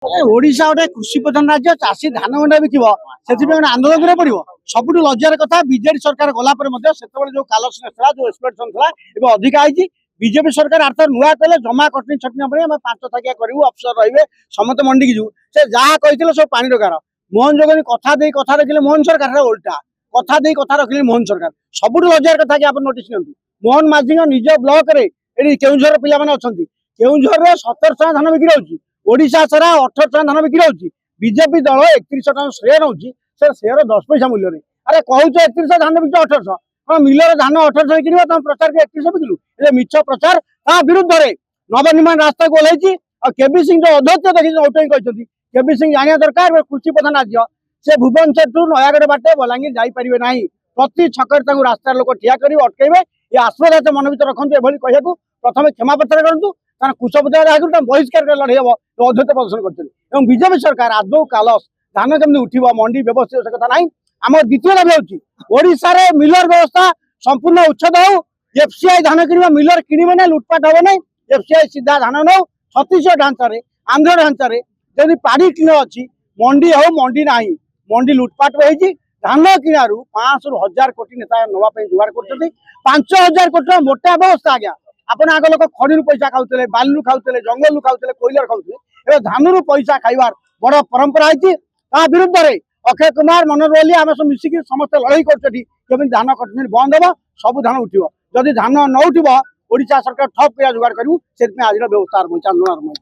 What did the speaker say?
ओडिशा गोटे कृषि प्रधान राज्य चाषी धान गंडा बिकिब से आंदोलन करा पड़ो सबुठ लज्जार कथा बीजेडी सरकार गलापर जो कालसनेस था जो एक्सपेक्टेशन था अधिका है बीजेपी सरकार आर्थ नुआ कले जमा कटनी छटनी आम 5 थाकिया करूँ अफसर रे समस्त मंडी की जो से जहाँ कही सब पानी रकार मोहन जोगनी कथा रखिले मोहन सरकार उल्टा कथा कथा रखिले मोहन सरकार सबुठ लज्जार कथा कि आप नोटिस नियंतु मोहन माझी निज ब्लॉक रे केउझर पिला माने अछंती केउझर रे 1700 धान बिक्री होची ओडिशा सारा 1800 धान बिक्री होची बीजेपी दल 3100 टका श्रेय नउची से शेयर 10 पैसा मूल्य रे अरे कहूछ 3100 धान बिक्री 1800 हम मिलर धान 1800 बिक्री तुम प्रचार के 3100 बिकलु ए मिछ प्रचार ता विरुद्ध रे नवनिर्माण रास्ता को ओलाइची और केबी सिंह जो अध्यक्ष देखि औटई कहचंती केबी सिंह जानिया दरकार कृषि प्रधान राज्य से भुवनेश्वर टू नयागढ़ बाटे बलांगीर जाई परिबे नाही प्रति छकर तांगु रास्ता लोक ठिया करी अटकेबे ये आश्वदात मन भर रखते एभली कहू प्रथम क्षमापत्र करूँ कारण कुशपुत्र बहिष्कार लड़े हम अध्यक्ष प्रदर्शन कर बीजेपी सरकार आदौ कालस धान केमती उठब मंडी व्यवस्थित से कथा ना आम द्वितीय दाबी होशार मिलर व्यवस्था संपूर्ण उच्छेद हो एफसीआई धान कि मिलर किणवे ना लुटपाट हम ना एफसीआई सीधा धान नौ छत्तीसगढ़ ढांचार आंध्र ढांचार जब पाड़ी किण अच्छी मंडी हो मंडी ना मंडी लुटपाट हो धान किणारू 500 ରୁ 1000 कोटी नेता नवाई जुगाड़ कर 5000 कोटी मोटा व्यवस्था आज्ञा आपण आग लोक खड़ी पैसा खाऊले बालू खाऊले जंगल खाऊले कोईलर खाऊले धान पैसा खाइबार बड़ परंपरा है विरुद्ध में अक्षय कुमार मनोहर ओली आम सब मिसिक समस्त लड़ाई कर धान कटनी बंद हम सब धान उठो जदि धान न उठब ओडिशा सरकार ठप जुगाड़ करूँ से आज व्यवस्था आरम्भ आंदोलन आरम्भ